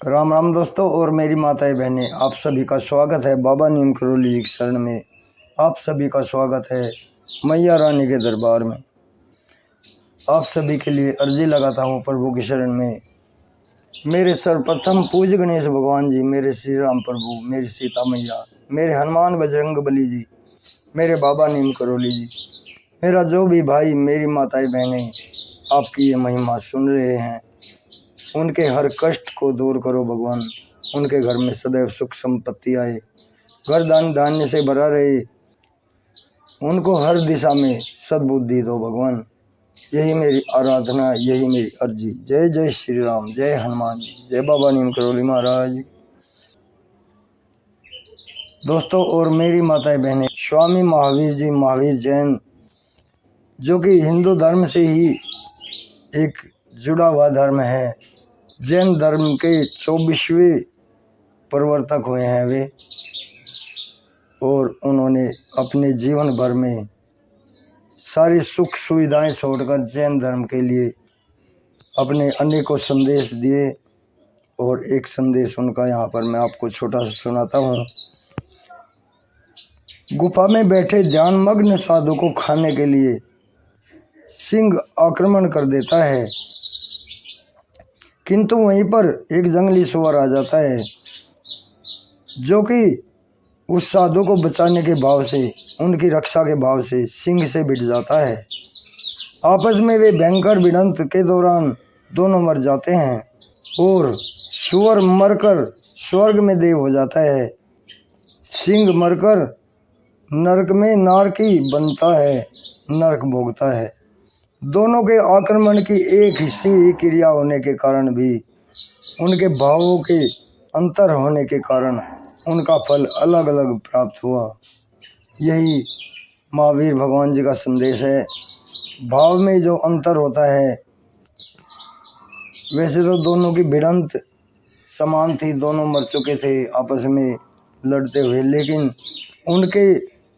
राम राम दोस्तों और मेरी माताएं बहनें, आप सभी का स्वागत है बाबा नीम करोली जी की शरण में। आप सभी का स्वागत है मैया रानी के दरबार में। आप सभी के लिए अर्जी लगाता हूँ प्रभु की शरण में। मेरे सर्वप्रथम पूज्य गणेश भगवान जी, मेरे श्री राम प्रभु, मेरी सीता मैया, मेरे हनुमान बजरंग बली जी, मेरे बाबा नीम करोली जी, मेरा जो भी भाई, मेरी माताएं बहनें आपकी ये महिमा सुन रहे हैं, उनके हर कष्ट को दूर करो भगवान। उनके घर में सदैव सुख संपत्ति आए, घर धान्य से भरा रहे, उनको हर दिशा में सद्बुद्धि दो भगवान। यही मेरी आराधना, यही मेरी अर्जी। जय जय श्री राम, जय हनुमान जी, जय बाबा नीम करोली महाराज। दोस्तों और मेरी माताएं बहनें, स्वामी महावीर जी, महावीर जैन, जो कि हिंदू धर्म से ही एक जुड़ा हुआ धर्म है, जैन धर्म के 24वें प्रवर्तक हुए हैं वे, और उन्होंने अपने जीवन भर में सारी सुख सुविधाएं छोड़कर जैन धर्म के लिए अपने अनेकों संदेश दिए। और एक संदेश उनका यहाँ पर मैं आपको छोटा सा सुनाता हूँ। गुफा में बैठे ध्यानमग्न साधु को खाने के लिए सिंह आक्रमण कर देता है, किंतु वहीं पर एक जंगली सुअर आ जाता है, जो कि उस साधु को बचाने के भाव से, उनकी रक्षा के भाव से सिंह से भिड़ जाता है। आपस में वे भयंकर भिड़ंत के दौरान दोनों मर जाते हैं और सुअर मरकर स्वर्ग में देव हो जाता है, सिंह मरकर नरक में नारकी बनता है, नरक भोगता है। दोनों के आक्रमण की एक ही क्रिया होने के कारण भी, उनके भावों के अंतर होने के कारण उनका फल अलग अलग प्राप्त हुआ। यही महावीर भगवान जी का संदेश है। भाव में जो अंतर होता है, वैसे तो दोनों की भिड़ंत समान थी, दोनों मर चुके थे आपस में लड़ते हुए, लेकिन उनके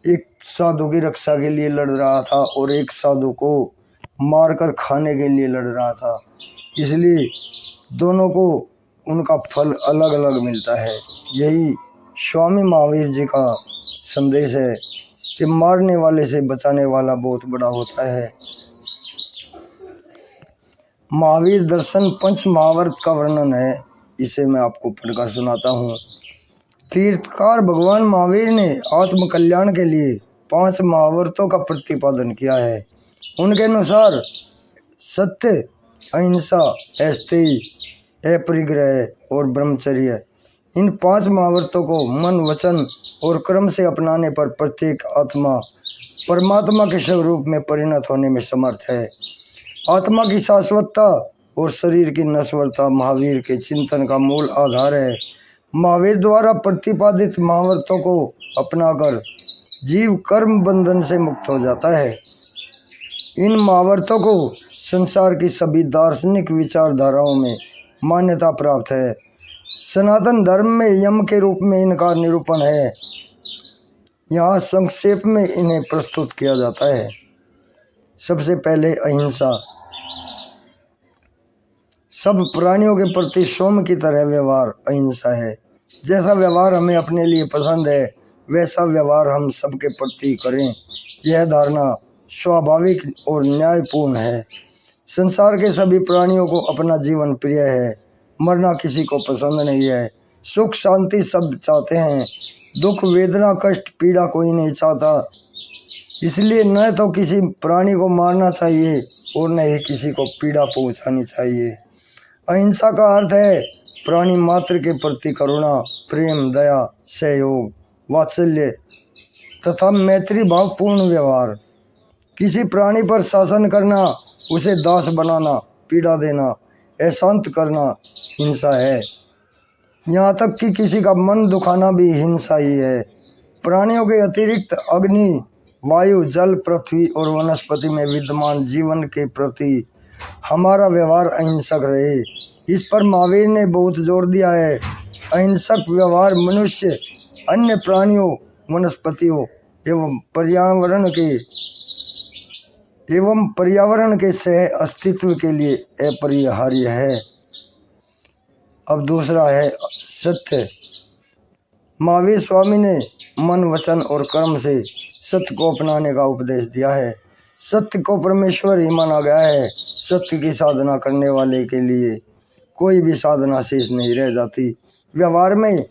एक साधु की रक्षा के लिए लड़ रहा था और एक साधु को मारकर खाने के लिए लड़ रहा था, इसलिए दोनों को उनका फल अलग अलग मिलता है। यही स्वामी महावीर जी का संदेश है कि मारने वाले से बचाने वाला बहुत बड़ा होता है। महावीर दर्शन पंच महावर्त का वर्णन है, इसे मैं आपको पढ़कर सुनाता हूँ। तीर्थकार भगवान महावीर ने आत्म कल्याण के लिए 5 महावर्तों का प्रतिपादन किया है। उनके अनुसार सत्य, अहिंसा, अस्तेय, अपरिग्रह और ब्रह्मचर्य, इन 5 महावर्तों को मन, वचन और कर्म से अपनाने पर प्रत्येक आत्मा परमात्मा के स्वरूप में परिणत होने में समर्थ है। आत्मा की शाश्वतता और शरीर की नश्वरता महावीर के चिंतन का मूल आधार है। महावीर द्वारा प्रतिपादित महावर्तों को अपनाकर जीव कर्म बंधन से मुक्त हो जाता है। इन महावर्तों को संसार की सभी दार्शनिक विचारधाराओं में मान्यता प्राप्त है। सनातन धर्म में यम के रूप में इनका निरूपण है। यहाँ संक्षेप में इन्हें प्रस्तुत किया जाता है। सबसे पहले अहिंसा। सब प्राणियों के प्रति सोम की तरह व्यवहार अहिंसा है। जैसा व्यवहार हमें अपने लिए पसंद है, वैसा व्यवहार हम सबके प्रति करें, यह धारणा स्वाभाविक और न्यायपूर्ण है। संसार के सभी प्राणियों को अपना जीवन प्रिय है, मरना किसी को पसंद नहीं है। सुख शांति सब चाहते हैं, दुख वेदना कष्ट पीड़ा कोई नहीं चाहता। इसलिए न तो किसी प्राणी को मारना चाहिए और न ही किसी को पीड़ा पहुंचानी चाहिए। अहिंसा का अर्थ है प्राणी मात्र के प्रति करुणा, प्रेम, दया, सहयोग, वात्सल्य तथा मैत्री भावपूर्ण व्यवहार। किसी प्राणी पर शासन करना, उसे दास बनाना, पीड़ा देना, अशांत करना हिंसा है। यहाँ तक कि किसी का मन दुखाना भी हिंसा ही है। प्राणियों के अतिरिक्त अग्नि, वायु, जल, पृथ्वी और वनस्पति में विद्यमान जीवन के प्रति हमारा व्यवहार अहिंसक रहे, इस पर महावीर ने बहुत जोर दिया है। अहिंसक व्यवहार मनुष्य, अन्य प्राणियों, वनस्पतियों एवं पर्यावरण के सह अस्तित्व के लिए अपरिहार्य है। अब दूसरा है सत्य। महावीर स्वामी ने मन, वचन और कर्म से सत्य को अपनाने का उपदेश दिया है। सत्य को परमेश्वर ही माना गया है। सत्य की साधना करने वाले के लिए कोई भी साधना शेष नहीं रह जाती। व्यवहार में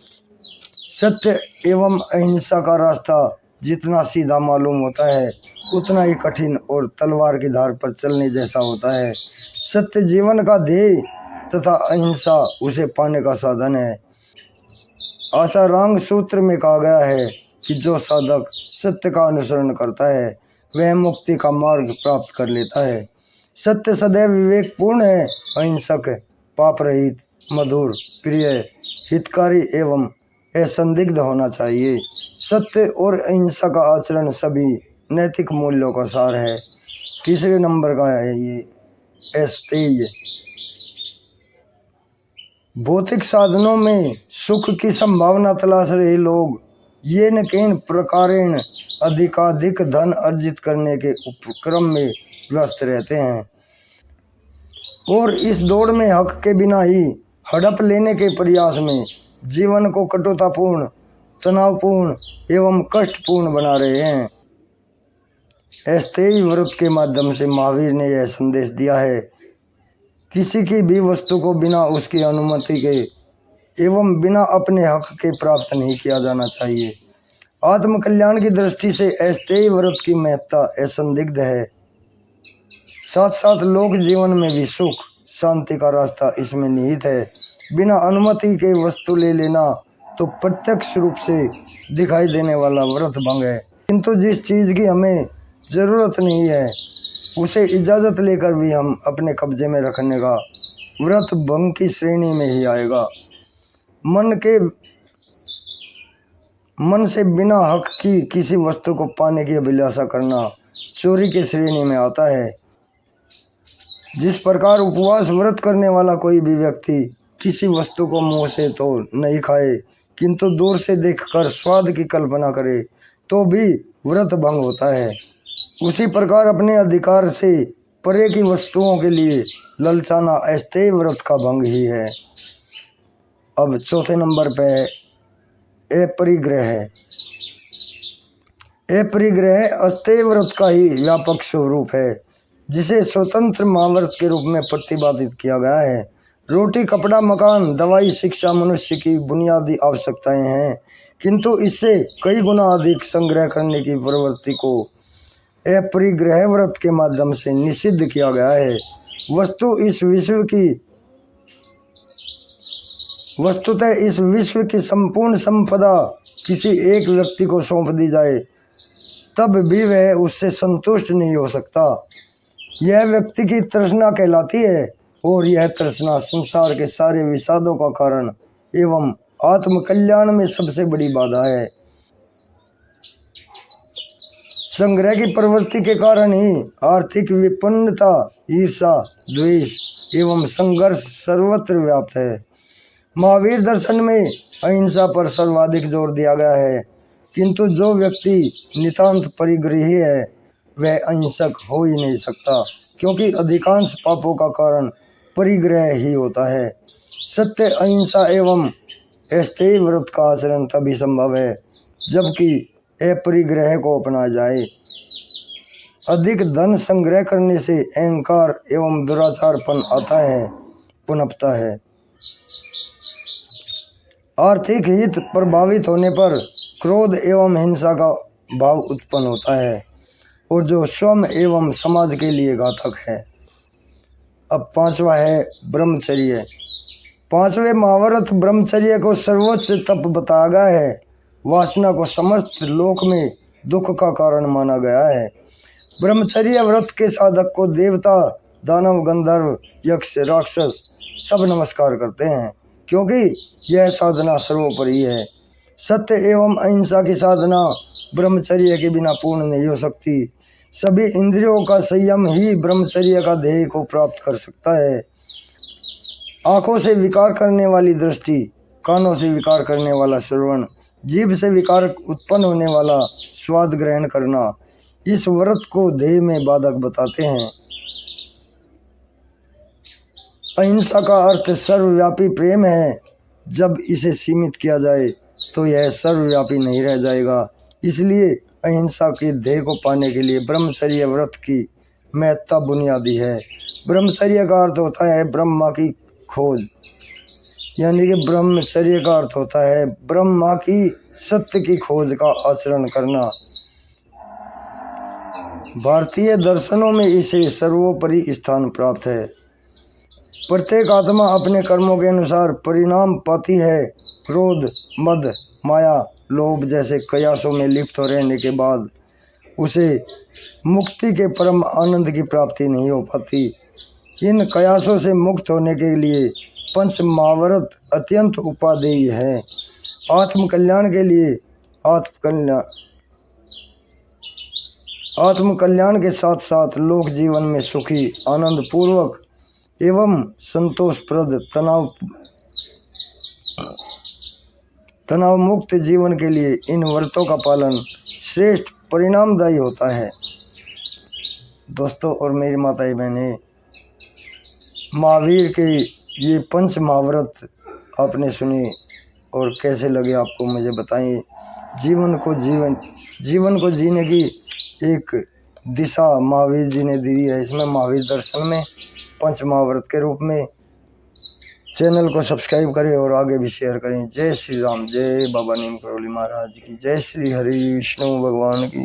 सत्य एवं अहिंसा का रास्ता जितना सीधा मालूम होता है उतना ही कठिन और तलवार की धार पर चलने जैसा होता है। सत्य जीवन का ध्येय तथा अहिंसा उसे पाने का साधन है। आसारांग सूत्र में कहा गया है कि जो साधक सत्य का अनुसरण करता है वह मुक्ति का मार्ग प्राप्त कर लेता है। सत्य सदैव विवेकपूर्ण है, अहिंसक, पाप रहित, मधुर, प्रिय, हितकारी एवं असंदिग्ध होना चाहिए। सत्य और अहिंसा का आचरण सभी नैतिक मूल्यों का सार है। तीसरे नंबर का है ये अस्तेय। भौतिक साधनों में सुख की संभावना तलाश रहे लोग ये न किन प्रकारेण अधिकाधिक धन अर्जित करने के उपक्रम में व्यस्त रहते हैं और इस दौड़ में हक के बिना ही हड़प लेने के प्रयास में जीवन को कठोरतापूर्ण, तनावपूर्ण एवं कष्टपूर्ण बना रहे हैं। अस्तेय व्रत के माध्यम से महावीर ने यह संदेश दिया है, किसी की भी वस्तु को बिना उसकी अनुमति के एवं बिना अपने हक के प्राप्त नहीं किया जाना चाहिए। आत्मकल्याण की दृष्टि से अस्तेय व्रत की महत्ता असंदिग्ध है। साथ साथ लोक जीवन में भी सुख शांति का रास्ता इसमें निहित है। बिना अनुमति के वस्तु ले लेना तो प्रत्यक्ष रूप से दिखाई देने वाला व्रत भंग है, किंतु जिस चीज की हमें जरूरत नहीं है उसे इजाजत लेकर भी हम अपने कब्जे में रखने का व्रत भंग की श्रेणी में ही आएगा। मन से बिना हक की किसी वस्तु को पाने की अभिलाषा करना चोरी की श्रेणी में आता है। जिस प्रकार उपवास व्रत करने वाला कोई भी व्यक्ति किसी वस्तु को मुंह से तो नहीं खाए किंतु दूर से देखकर स्वाद की कल्पना करे तो भी व्रत भंग होता है, उसी प्रकार अपने अधिकार से परे की वस्तुओं के लिए ललचाना अस्तेय व्रत का भंग ही है। अब चौथे नंबर पे अपरिग्रह है। अपरिग्रह अस्तेय व्रत का ही व्यापक स्वरूप है, जिसे स्वतंत्र महाव्रत के रूप में प्रतिपादित किया गया है। रोटी, कपड़ा, मकान, दवाई, शिक्षा मनुष्य की बुनियादी आवश्यकताएं हैं, किंतु इससे कई गुना अधिक संग्रह करने की प्रवृत्ति को अपरिग्रह व्रत के माध्यम से निषिद्ध किया गया है। वस्तुतः इस विश्व की संपूर्ण संपदा किसी एक व्यक्ति को सौंप दी जाए तब भी वह उससे संतुष्ट नहीं हो सकता। यह व्यक्ति की तृष्णा कहलाती है और यह तृष्णा संसार के सारे विषादों का कारण एवं आत्मकल्याण में सबसे बड़ी बाधा है। संग्रह की प्रवृत्ति के कारण ही आर्थिक विपन्नता, ईर्षा, द्वेष एवं संघर्ष सर्वत्र व्याप्त है। महावीर दर्शन में अहिंसा पर सर्वाधिक जोर दिया गया है, किंतु जो व्यक्ति नितांत परिग्रही है वह अहिंसक हो ही नहीं सकता, क्योंकि अधिकांश पापों का कारण परिग्रह ही होता है। सत्य, अहिंसा एवं अस्तेय व्रत का आचरण तभी संभव है जबकि अपरिग्रह को अपना जाए। अधिक धन संग्रह करने से अहंकार एवं दुराचारपन आता है, पनपता है। आर्थिक हित प्रभावित होने पर क्रोध एवं हिंसा का भाव उत्पन्न होता है और जो स्वयं एवं समाज के लिए घातक है। अब पांचवा है ब्रह्मचर्य। पांचवें महाव्रत ब्रह्मचर्य को सर्वोच्च तप बताया गया है। वासना को समस्त लोक में दुख का कारण माना गया है। ब्रह्मचर्य व्रत के साधक को देवता, दानव, गंधर्व, यक्ष, राक्षस सब नमस्कार करते हैं, क्योंकि यह साधना सर्वोपरि है। सत्य एवं अहिंसा की साधना ब्रह्मचर्य के बिना पूर्ण नहीं हो सकती। सभी इंद्रियों का संयम ही ब्रह्मचर्य का ध्येय को प्राप्त कर सकता है। आंखों से विकार करने वाली दृष्टि, कानों से विकार करने वाला श्रवण, जीभ से विकार उत्पन्न होने वाला स्वाद ग्रहण करना इस व्रत को ध्येय में बाधक बताते हैं। अहिंसा का अर्थ सर्वव्यापी प्रेम है। जब इसे सीमित किया जाए तो यह सर्वव्यापी नहीं रह जाएगा। इसलिए अहिंसा के ध्येय को पाने के लिए ब्रह्मचर्य व्रत की महत्ता बुनियादी है। ब्रह्मचर्य का अर्थ होता है ब्रह्मा की खोज, यानी कि ब्रह्मचर्य का अर्थ होता है ब्रह्मा की सत्य की खोज का आचरण करना। भारतीय दर्शनों में इसे सर्वोपरि स्थान प्राप्त है। प्रत्येक आत्मा अपने कर्मों के अनुसार परिणाम पाती है। क्रोध, मद, माया, लोभ जैसे कयासों में लिप्त हो रहने के बाद उसे मुक्ति के परम आनंद की प्राप्ति नहीं हो पाती। इन कयासों से मुक्त होने के लिए पंच महाव्रत अत्यंत उपादेय है। आत्मकल्याण के लिए आत्मकल्याण के साथ साथ लोक जीवन में सुखी, आनंद पूर्वक एवं संतोषप्रद तनाव मुक्त जीवन के लिए इन व्रतों का पालन श्रेष्ठ परिणामदायी होता है। दोस्तों और मेरी माताएं बहनें, महावीर के ये पंच महाव्रत आपने सुने और कैसे लगे आपको मुझे बताएं। जीवन को जीने की एक दिशा महावीर जी ने दी है। इसमें महावीर दर्शन में पंच महाव्रत के रूप में। चैनल को सब्सक्राइब करें और आगे भी शेयर करें। जय श्री राम, जय बाबा नीम करोली महाराज की, जय श्री हरि विष्णु भगवान की।